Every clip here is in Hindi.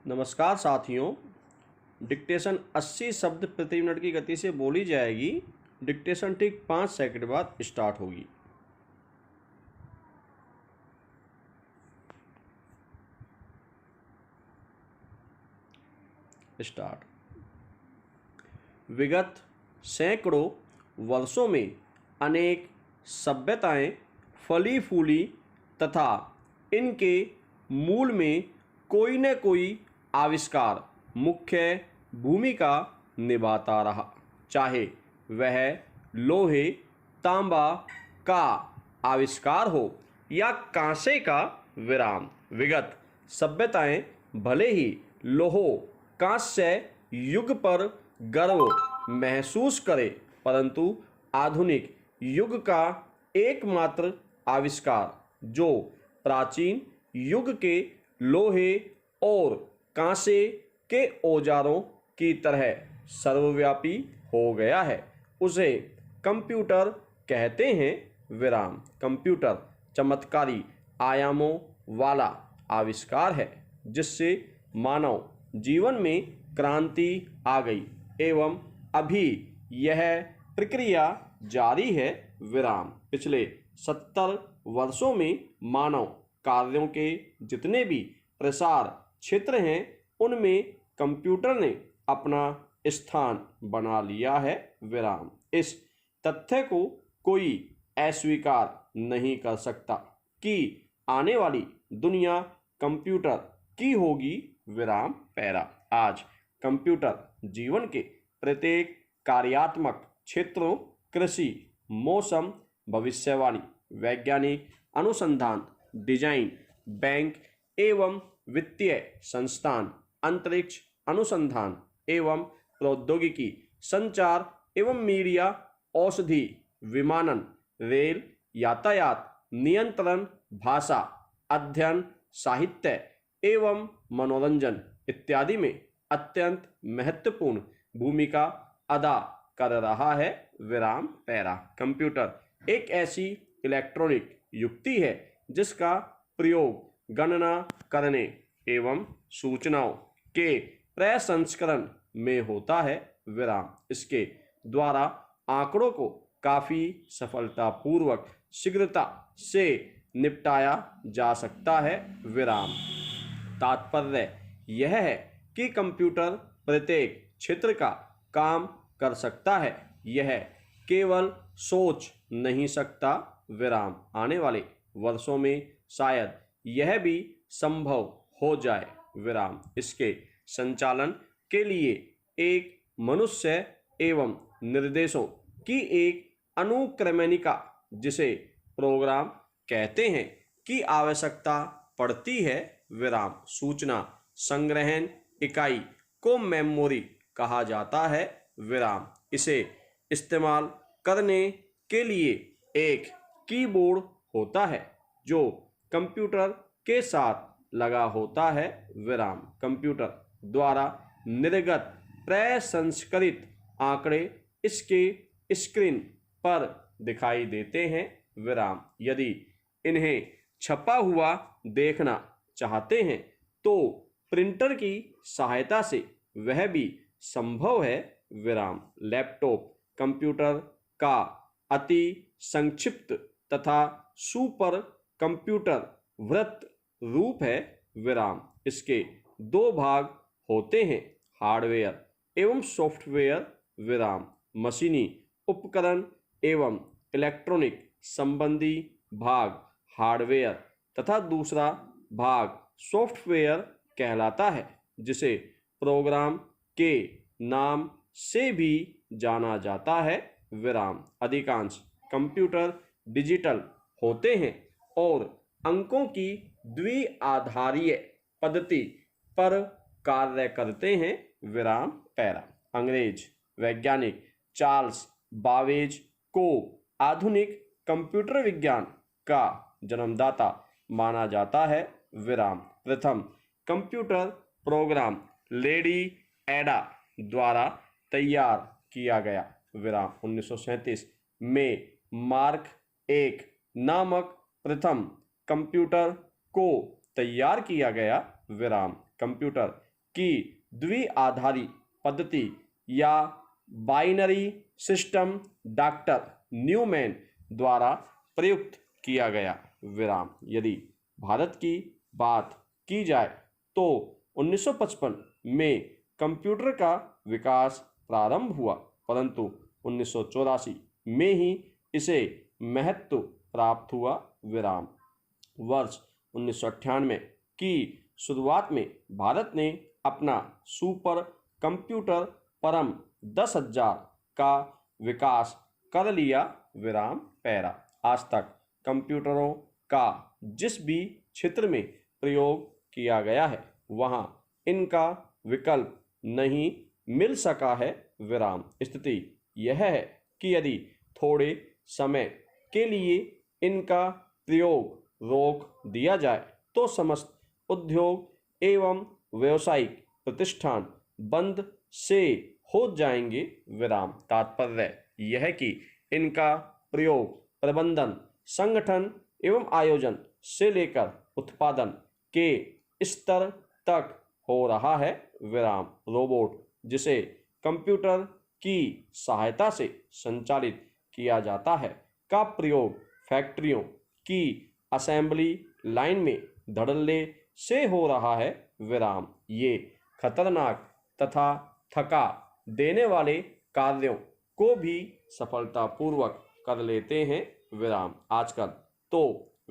नमस्कार साथियों। डिक्टेशन 80 शब्द प्रति मिनट की गति से बोली जाएगी। डिक्टेशन ठीक 5 सेकंड बाद स्टार्ट होगी। स्टार्ट। विगत सैकड़ों वर्षों में अनेक सभ्यताएं फली फूली तथा इनके मूल में कोई न कोई आविष्कार मुख्य भूमिका निभाता रहा, चाहे वह लोहे तांबा का आविष्कार हो या कांसे का विराम। विगत सभ्यताएं भले ही लोहो कांस्य युग पर गर्व महसूस करे, परंतु आधुनिक युग का एकमात्र आविष्कार जो प्राचीन युग के लोहे और कांसे के औजारों की तरह सर्वव्यापी हो गया है, उसे कंप्यूटर कहते हैं। विराम। कंप्यूटर चमत्कारी आयामों वाला आविष्कार है जिससे मानव जीवन में क्रांति आ गई एवं अभी यह प्रक्रिया जारी है। विराम। पिछले 70 वर्षों में मानव कार्यों के जितने भी प्रसार क्षेत्र हैं उनमें कंप्यूटर ने अपना स्थान बना लिया है। विराम। इस तथ्य को कोई अस्वीकार नहीं कर सकता कि आने वाली दुनिया कंप्यूटर की होगी। विराम पैरा। आज कंप्यूटर जीवन के प्रत्येक कार्यात्मक क्षेत्रों, कृषि, मौसम भविष्यवाणी, वैज्ञानिक अनुसंधान, डिजाइन, बैंक एवं वित्तीय संस्थान, अंतरिक्ष अनुसंधान एवं प्रौद्योगिकी, संचार एवं मीडिया, औषधि, विमानन, रेल, यातायात, नियंत्रण, भाषा, अध्ययन, साहित्य एवं मनोरंजन इत्यादि में अत्यंत महत्वपूर्ण भूमिका अदा कर रहा है। विराम पैरा। कंप्यूटर एक ऐसी इलेक्ट्रॉनिक युक्ति है जिसका प्रयोग गणना करने एवं सूचनाओं के प्रसंस्करण में होता है। विराम। इसके द्वारा आंकड़ों को काफी सफलतापूर्वक शीघ्रता से निपटाया जा सकता है। विराम। तात्पर्य यह है कि कंप्यूटर प्रत्येक क्षेत्र का काम कर सकता है, यह केवल सोच नहीं सकता। विराम। आने वाले वर्षों में शायद यह भी संभव हो जाए। विराम। इसके संचालन के लिए एक मनुष्य एवं निर्देशों की एक अनुक्रमणिका, जिसे प्रोग्राम कहते हैं, की आवश्यकता पड़ती है। विराम। सूचना संग्रहण इकाई को मेमोरी कहा जाता है। विराम। इसे इस्तेमाल करने के लिए एक कीबोर्ड होता है जो कंप्यूटर के साथ लगा होता है। विराम। कंप्यूटर द्वारा निर्गत प्रसंस्कृत आंकड़े इसके स्क्रीन पर दिखाई देते हैं। विराम। यदि इन्हें छपा हुआ देखना चाहते हैं तो प्रिंटर की सहायता से वह भी संभव है। विराम। लैपटॉप कंप्यूटर का अति संक्षिप्त तथा सुपर कंप्यूटर वृत्त रूप है। विराम। इसके दो भाग होते हैं, हार्डवेयर एवं सॉफ्टवेयर। विराम। मशीनी उपकरण एवं इलेक्ट्रॉनिक संबंधी भाग हार्डवेयर तथा दूसरा भाग सॉफ्टवेयर कहलाता है, जिसे प्रोग्राम के नाम से भी जाना जाता है। विराम। अधिकांश कंप्यूटर डिजिटल होते हैं और अंकों की द्विआधारीय पद्धति पर कार्य करते हैं। विराम पैरा। अंग्रेज वैज्ञानिक चार्ल्स बाबेज को आधुनिक कंप्यूटर विज्ञान का जन्मदाता माना जाता है। विराम। प्रथम कंप्यूटर प्रोग्राम लेडी एडा द्वारा तैयार किया गया। विराम। 1937 में मार्क एक नामक प्रथम कंप्यूटर को तैयार किया गया। विराम। कंप्यूटर की द्विआधारी पद्धति या बाइनरी सिस्टम डॉक्टर न्यूमैन द्वारा प्रयुक्त किया गया। विराम। यदि भारत की बात की जाए तो 1955 में कंप्यूटर का विकास प्रारंभ हुआ, परंतु 1984 में ही इसे महत्व प्राप्त हुआ। विराम। वर्ष 1998 की शुरुआत में भारत ने अपना सुपर कंप्यूटर परम 10,000 का विकास कर लिया। विराम पैरा। आज तक कंप्यूटरों का जिस भी क्षेत्र में प्रयोग किया गया है वहाँ इनका विकल्प नहीं मिल सका है। विराम। स्थिति यह है कि यदि थोड़े समय के लिए इनका प्रयोग रोक दिया जाए तो समस्त उद्योग एवं व्यावसायिक प्रतिष्ठान बंद से हो जाएंगे। विराम। तात्पर्य यह कि इनका प्रयोग प्रबंधन, संगठन एवं आयोजन से लेकर उत्पादन के स्तर तक हो रहा है। विराम। रोबोट जिसे कंप्यूटर की सहायता से संचालित किया जाता है का प्रयोग फैक्ट्रियों की असेंबली लाइन में धड़ल्ले से हो रहा है। विराम। ये खतरनाक तथा थका देने वाले कार्यों को भी सफलतापूर्वक कर लेते हैं। विराम। आजकल तो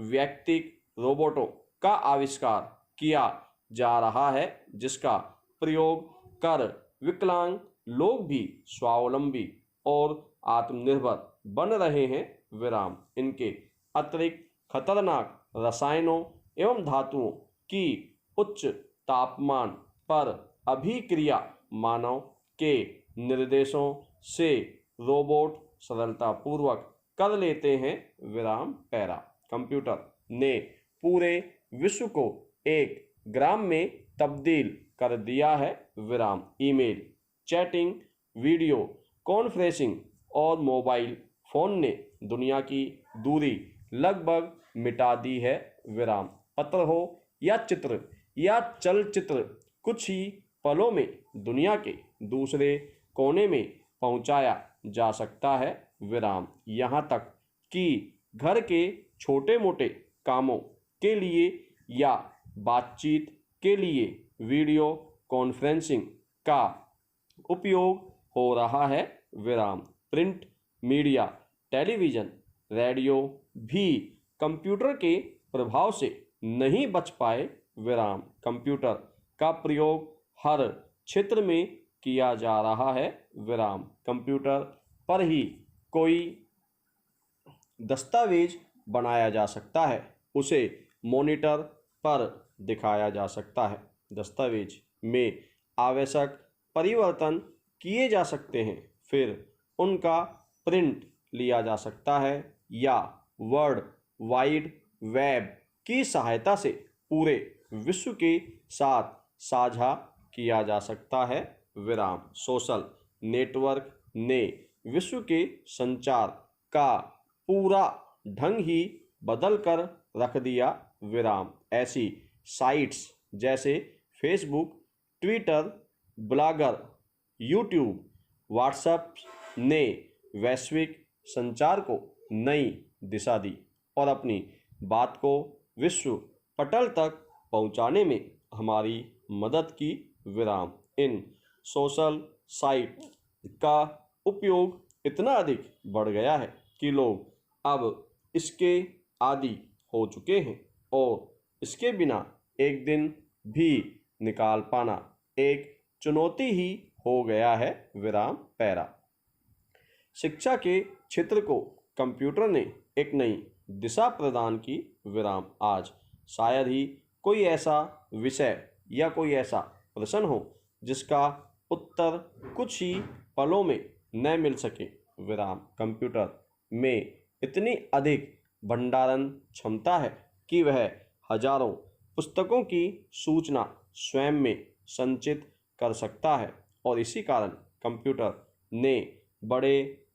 व्यक्तिगत रोबोटों का आविष्कार किया जा रहा है जिसका प्रयोग कर विकलांग लोग भी स्वावलंबी और आत्मनिर्भर बन रहे हैं। विराम। इनके अतिरिक्त खतरनाक रसायनों एवं धातुओं की उच्च तापमान पर अभिक्रिया मानव के निर्देशों से रोबोट सरलतापूर्वक कर लेते हैं। विराम पैरा। कंप्यूटर ने पूरे विश्व को एक ग्राम में तब्दील कर दिया है। विराम। ईमेल, चैटिंग, वीडियो कॉन्फ्रेंसिंग और मोबाइल फोन ने दुनिया की दूरी लगभग मिटा दी है। विराम। पत्र हो या चित्र या चलचित्र कुछ ही पलों में दुनिया के दूसरे कोने में पहुंचाया जा सकता है। विराम। यहाँ तक कि घर के छोटे मोटे कामों के लिए या बातचीत के लिए वीडियो कॉन्फ्रेंसिंग का उपयोग हो रहा है। विराम। प्रिंट मीडिया, टेलीविज़न, रेडियो भी कंप्यूटर के प्रभाव से नहीं बच पाए। विराम। कंप्यूटर का प्रयोग हर क्षेत्र में किया जा रहा है। विराम। कंप्यूटर पर ही कोई दस्तावेज बनाया जा सकता है, उसे मॉनिटर पर दिखाया जा सकता है, दस्तावेज में आवश्यक परिवर्तन किए जा सकते हैं, फिर उनका प्रिंट लिया जा सकता है या वर्ल्ड वाइड वेब की सहायता से पूरे विश्व के साथ साझा किया जा सकता है। विराम। सोशल नेटवर्क ने विश्व के संचार का पूरा ढंग ही बदल कर रख दिया। विराम। ऐसी साइट्स जैसे Facebook, Twitter, blogger, YouTube, WhatsApp ने वैश्विक संचार को नई दिशा दी और अपनी बात को विश्व पटल तक पहुंचाने में हमारी मदद की। विराम। इन सोशल साइट का उपयोग इतना अधिक बढ़ गया है कि लोग अब इसके आदी हो चुके हैं और इसके बिना एक दिन भी निकाल पाना एक चुनौती ही हो गया है। विराम पैरा। शिक्षा के क्षेत्र को कंप्यूटर ने एक नई दिशा प्रदान की। विराम। आज शायद ही कोई ऐसा विषय या कोई ऐसा प्रश्न हो जिसका उत्तर कुछ ही पलों में न मिल सके। विराम। कंप्यूटर में इतनी अधिक भंडारण क्षमता है कि वह हजारों पुस्तकों की सूचना स्वयं में संचित कर सकता है और इसी कारण कंप्यूटर ने बड़े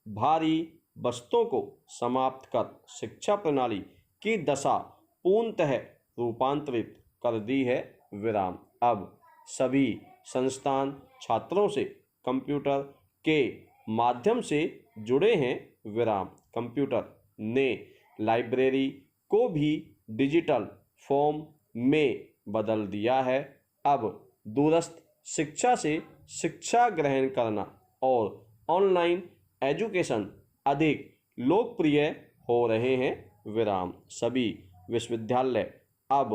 भारी वस्तुओं को समाप्त कर शिक्षा प्रणाली की दशा पूर्णतः रूपांतरित कर दी है। विराम। अब सभी संस्थान छात्रों से कंप्यूटर के माध्यम से जुड़े हैं विराम। कंप्यूटर ने लाइब्रेरी को भी डिजिटल फॉर्म में बदल दिया है। अब दूरस्थ शिक्षा से शिक्षा ग्रहण करना और ऑनलाइन एजुकेशन अधिक लोकप्रिय हो रहे हैं विराम। सभी विश्वविद्यालय अब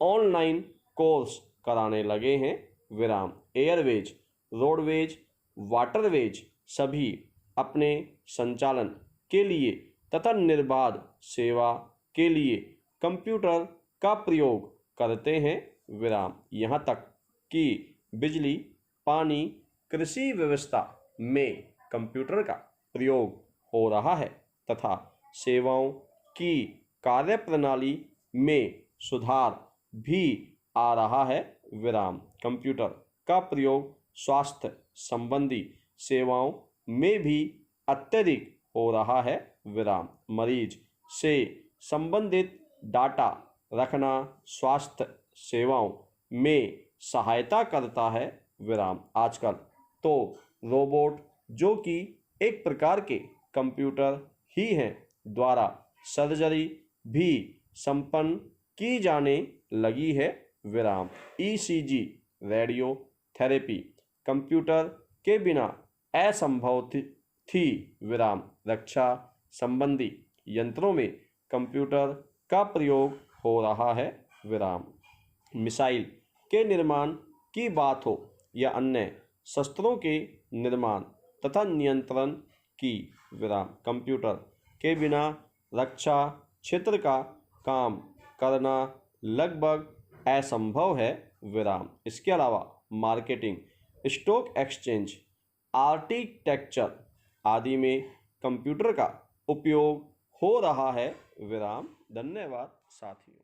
ऑनलाइन कोर्स कराने लगे हैं विराम। एयरवेज, रोडवेज, वाटरवेज सभी अपने संचालन के लिए तथा निर्बाध सेवा के लिए कंप्यूटर का प्रयोग करते हैं विराम। यहाँ तक कि बिजली, पानी, कृषि व्यवस्था में कंप्यूटर का प्रयोग हो रहा है तथा सेवाओं की कार्यप्रणाली में सुधार भी आ रहा है विराम। कंप्यूटर का प्रयोग स्वास्थ्य संबंधी सेवाओं में भी अत्यधिक हो रहा है विराम। मरीज से संबंधित डाटा रखना स्वास्थ्य सेवाओं में सहायता करता है विराम। आजकल तो रोबोट, जो कि एक प्रकार के कंप्यूटर ही हैं, द्वारा सर्जरी भी संपन्न की जाने लगी है विराम। ईसीजी, रेडियो थेरेपी कंप्यूटर के बिना असंभव थी विराम। रक्षा संबंधी यंत्रों में कंप्यूटर का प्रयोग हो रहा है विराम। मिसाइल के निर्माण की बात हो या अन्य शस्त्रों के निर्माण तथा नियंत्रण की विराम, कंप्यूटर के बिना रक्षा क्षेत्र का काम करना लगभग असंभव है विराम। इसके अलावा मार्केटिंग, स्टॉक एक्सचेंज, आर्किटेक्चर आदि में कंप्यूटर का उपयोग हो रहा है विराम। धन्यवाद साथियों।